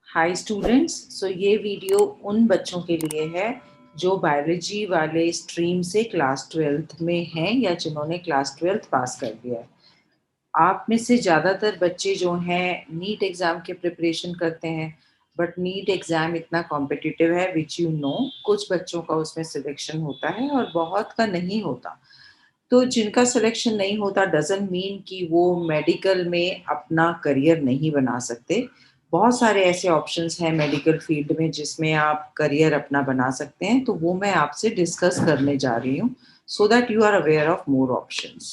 Hi students. ये video उन बच्चों के लिए है जो बायोलॉजी वाले स्ट्रीम से क्लास 12th में हैं या जिन्होंने क्लास 12th पास कर दिया है। आप में से ज़्यादातर बच्चे जो हैं नीट एग्ज़ाम के प्रिपरेशन करते हैं, बट नीट एग्ज़ाम इतना कॉम्पिटिटिव है विच यू नो। कुछ बच्चों का उसमें सिलेक्शन होता है और बहुत का नहीं होता। तो जिनका सिलेक्शन नहीं होता डज़न्ट मीन कि वो मेडिकल में अपना करियर नहीं बना सकते। बहुत सारे ऐसे ऑप्शंस हैं मेडिकल फील्ड में जिसमें आप करियर अपना बना सकते हैं, तो वो मैं आपसे डिस्कस करने जा रही हूँ so that you are aware of more options.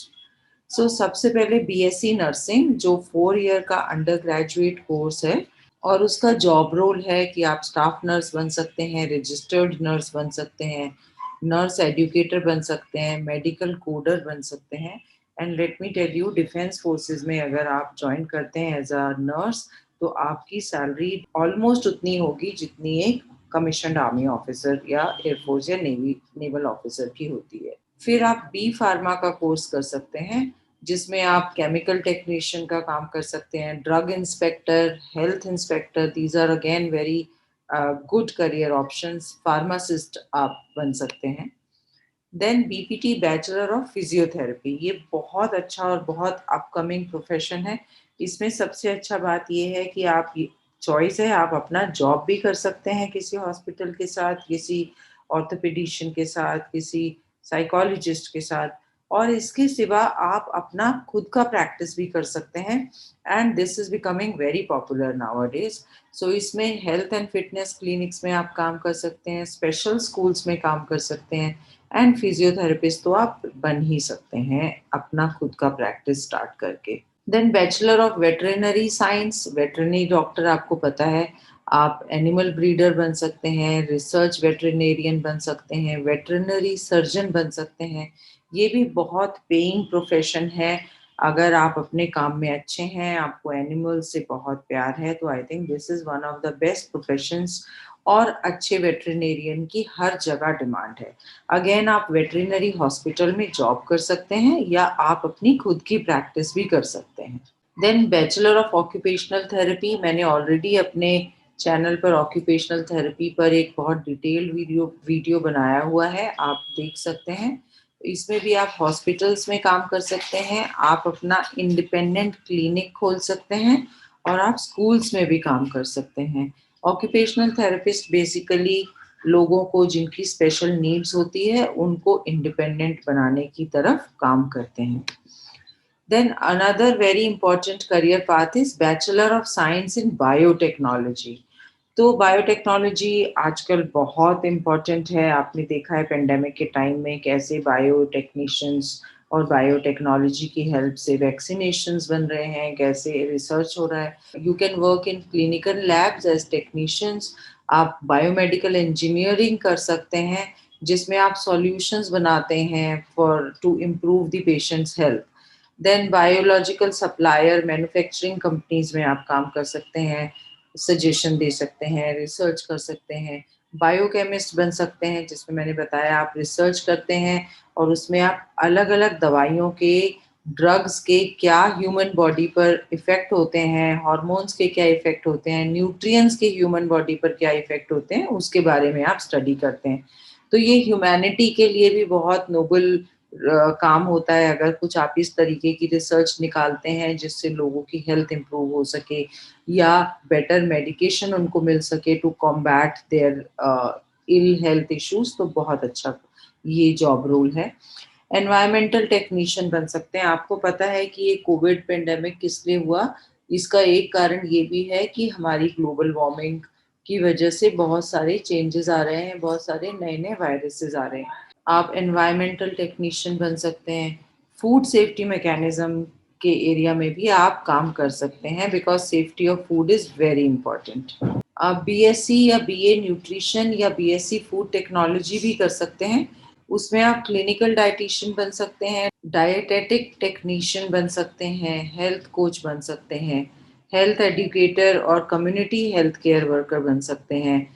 सबसे पहले बीएससी नर्सिंग जो 4 ईयर का अंडर ग्रेजुएट कोर्स है और उसका जॉब रोल है कि आप स्टाफ नर्स बन सकते हैं, रजिस्टर्ड नर्स बन सकते हैं, नर्स एजुकेटर बन सकते हैं, मेडिकल कोडर बन सकते हैं। And let me tell you, defence forces में अगर आप ज्वाइन करते हैं एज अ नर्स तो आपकी सैलरी ऑलमोस्ट उतनी होगी जितनी एक कमीशन्ड आर्मी ऑफिसर या एयरफोर्स या नेवल ऑफिसर की होती है। फिर आप बी फार्मा का कोर्स कर सकते हैं जिसमें आप केमिकल टेक्नीशियन का काम कर सकते हैं, drug inspector, health inspector, these are again very good career options. Pharmacist आप बन सकते हैं। Then BPT bachelor of physiotherapy, ये बहुत अच्छा और बहुत अपकमिंग प्रोफेशन है। इसमें सबसे अच्छा बात ये है कि आप चॉइस है, आप अपना जॉब भी कर सकते हैं किसी हॉस्पिटल के साथ, किसी ऑर्थोपेडिशियन के साथ, किसी साइकोलॉजिस्ट के साथ, और इसके सिवा आप अपना खुद का प्रैक्टिस भी कर सकते हैं। And this is becoming very popular nowadays. इसमें हेल्थ एंड फिटनेस क्लिनिक्स में आप काम कर सकते हैं, स्पेशल स्कूल्स में काम कर सकते हैं, एंड फिजियोथेरेपिस्ट तो आप बन ही सकते हैं अपना खुद का प्रैक्टिस स्टार्ट करके। Then bachelor of veterinary science, veterinary doctor आपको पता है, आप एनिमल ब्रीडर बन सकते हैं, रिसर्च वेटरिनेरियन बन सकते हैं, वेटरिनरी सर्जन बन सकते हैं। ये भी बहुत पेइंग प्रोफेशन है। अगर आप अपने काम में अच्छे हैं, आपको एनिमल से बहुत प्यार है, तो I think this is one of the best professions. और अच्छे वेटरिनेरियन की हर जगह डिमांड है। अगेन आप वेटरिनरी हॉस्पिटल में जॉब कर सकते हैं या आप अपनी खुद की प्रैक्टिस भी कर सकते हैं। Then bachelor of occupational therapy, मैंने ऑलरेडी अपने चैनल पर ऑक्यूपेशनल थेरेपी पर एक बहुत डिटेल्ड वीडियो बनाया हुआ है, आप देख सकते हैं। इसमें भी आप हॉस्पिटल्स में काम कर सकते हैं, आप अपना इंडिपेंडेंट क्लिनिक खोल सकते हैं, और आप स्कूल्स में भी काम कर सकते हैं। ऑक्यूपेशनल थेरेपिस्ट बेसिकली लोगों को जिनकी स्पेशल नीड्स होती है उनको इंडिपेंडेंट बनाने की तरफ काम करते हैं। Then another very important career path is Bachelor of Science in Biotechnology. तो बायोटेक्नोलॉजी आजकल बहुत इम्पोर्टेंट है। आपने देखा है पेंडेमिक के टाइम में कैसे बायोटेक्नीशियंस और बायोटेक्नोलॉजी की हेल्प से वैक्सीनेशंस बन रहे हैं, कैसे रिसर्च हो रहा है। You can work in clinical labs as technicians. आप बायोमेडिकल इंजीनियरिंग कर सकते हैं जिसमें आप सॉल्यूशंस बनाते हैं for to improve the patients health. Then biological supplier manufacturing companies में आप काम कर सकते हैं, सजेशन दे सकते हैं, रिसर्च कर सकते हैं। बायोकेमिस्ट बन सकते हैं जिसमें मैंने बताया आप रिसर्च करते हैं और उसमें आप अलग अलग दवाइयों के, ड्रग्स के क्या ह्यूमन बॉडी पर इफेक्ट होते हैं, हॉर्मोन्स के क्या इफेक्ट होते हैं, न्यूट्रिएंट्स के ह्यूमन बॉडी पर क्या इफेक्ट होते हैं, उसके बारे में आप स्टडी करते हैं। तो ये ह्यूमैनिटी के लिए भी बहुत नोबल काम होता है अगर कुछ आप इस तरीके की रिसर्च निकालते हैं जिससे लोगों की हेल्थ इंप्रूव हो सके या बेटर मेडिकेशन उनको मिल सके to combat their ill health issues, तो बहुत अच्छा ये जॉब रोल है। एनवायरमेंटल टेक्नीशियन बन सकते हैं। आपको पता है कि ये कोविड पेंडेमिक किस लिए हुआ, इसका एक कारण ये भी है कि हमारी ग्लोबल वार्मिंग की वजह से बहुत सारे चेंजेस आ रहे हैं, बहुत सारे नए नए वायरसेस आ रहे हैं। आप एनवायरमेंटल टेक्नीशियन बन सकते हैं। फूड सेफ्टी मैकेनिज्म के एरिया में भी आप काम कर सकते हैं because safety of food is very important. आप बीएससी या बीए न्यूट्रिशन या बीएससी फूड टेक्नोलॉजी भी कर सकते हैं। उसमें आप क्लिनिकल डाइटिशियन बन सकते हैं, डायटेटिक टेक्नीशियन बन सकते हैं, हेल्थ कोच बन सकते हैं, हेल्थ एजुकेटर और कम्युनिटी हेल्थ केयर वर्कर बन सकते हैं,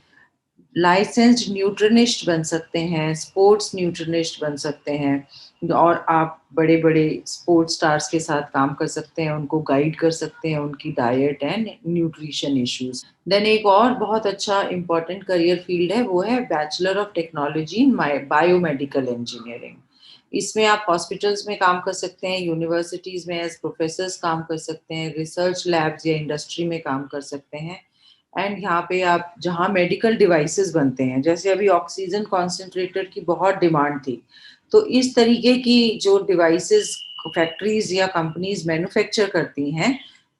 लाइसेंस्ड न्यूट्रिनिस्ट बन सकते हैं, स्पोर्ट्स न्यूट्रिनिस्ट बन सकते हैं और आप बड़े-बड़े स्पोर्ट्स स्टार्स के साथ काम कर सकते हैं, उनको गाइड कर सकते हैं, उनकी diet and nutrition issues. Then एक और बहुत अच्छा इम्पोर्टेंट करियर फील्ड है, वो है bachelor of technology in biomedical engineering. इसमें आप हॉस्पिटल्स में काम कर सकते हैं, यूनिवर्सिटीज़ में एज़ प्रोफ़ेसर्स काम कर सकते हैं, रिसर्च लैब्स या इंडस्ट्री में काम कर सकते हैं एंड यहाँ पे आप जहाँ मेडिकल डिवाइसेस बनते हैं, जैसे अभी ऑक्सीजन कॉन्सन्ट्रेटर की बहुत डिमांड थी, तो इस तरीके की जो डिवाइसेस फैक्ट्रीज़ या कंपनीज़ मैन्युफैक्चर करती हैं,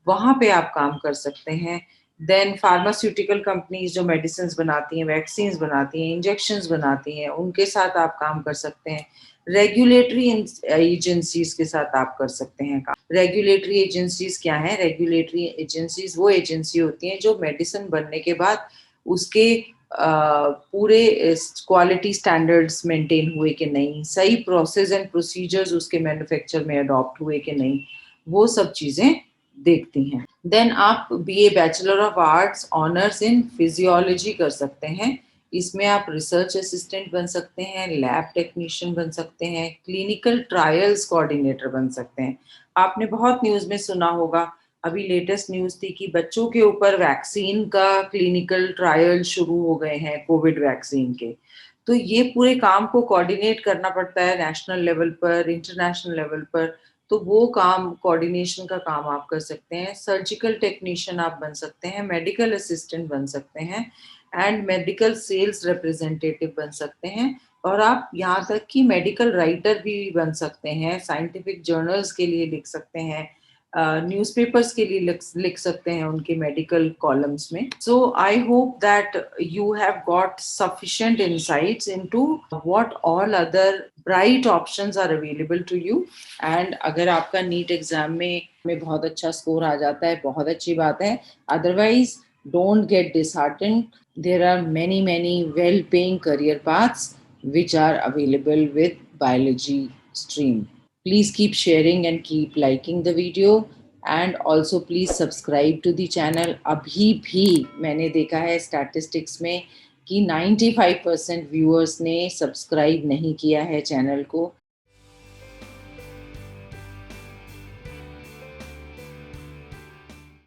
वहाँ पे आप काम कर सकते हैं। देन फार्मास्यूटिकल कंपनीज़ जो मेडिसिन्स बनाती हैं, वैक्सीन्स बनाती हैं, इंजेक्शंस बनाती हैं, उनके साथ आप काम कर सकते हैं। रेगुलेटरी एजेंसीज़ के साथ आप कर सकते हैं काम। रेगुलेटरी एजेंसीज़ क्या हैं? रेगुलेटरी एजेंसीज़ वो एजेंसी होती हैं जो मेडिसिन बनने के बाद उसके पूरे क्वालिटी स्टैंडर्ड्स मेंटेन हुए कि नहीं, सही प्रोसेस एंड प्रोसीजर्स उसके मैन्युफैक्चर में अडॉप्ट हुए कि नहीं, वो सब चीज़ें देखती हैं। देन आप BA bachelor of arts honours in physiology कर सकते हैं। इसमें आप रिसर्च असिस्टेंट बन सकते हैं, लैब टेक्नीशियन बन सकते हैं, क्लिनिकल ट्रायल्स कोऑर्डिनेटर बन सकते हैं। आपने बहुत न्यूज़ में सुना होगा, अभी लेटेस्ट न्यूज़ थी कि बच्चों के ऊपर वैक्सीन का क्लिनिकल ट्रायल शुरू हो गए हैं कोविड वैक्सीन के। तो ये पूरे काम को कोऑर्डिनेट करना पड़ता है नेशनल लेवल पर, इंटरनेशनल लेवल पर, तो वो काम कोऑर्डिनेशन का काम आप कर सकते हैं। सर्जिकल टेक्नीशियन आप बन सकते हैं, मेडिकल असिस्टेंट बन सकते हैं एंड मेडिकल सेल्स रिप्रेजेंटेटिव बन सकते हैं और आप यहाँ तक कि मेडिकल राइटर भी बन सकते हैं, साइंटिफिक जर्नल्स के लिए लिख सकते हैं, न्यूज़पेपर्स के लिए लिख सकते हैं उनके मेडिकल कॉलम्स में। So I hope that you have got sufficient insights into what all other bright options are available to you and अगर आपका नीट एग्जाम में बहुत अच्छा स्कोर आ जाता है, बहुत अच्छी बात है। Otherwise don't get disheartened. There are many well-paying career paths which are available with biology stream. Please keep sharing and keep liking the video and also please subscribe to the channel. अभी भी मैंने देखा है statistics में कि 95% viewers ने subscribe नहीं किया है चैनल को।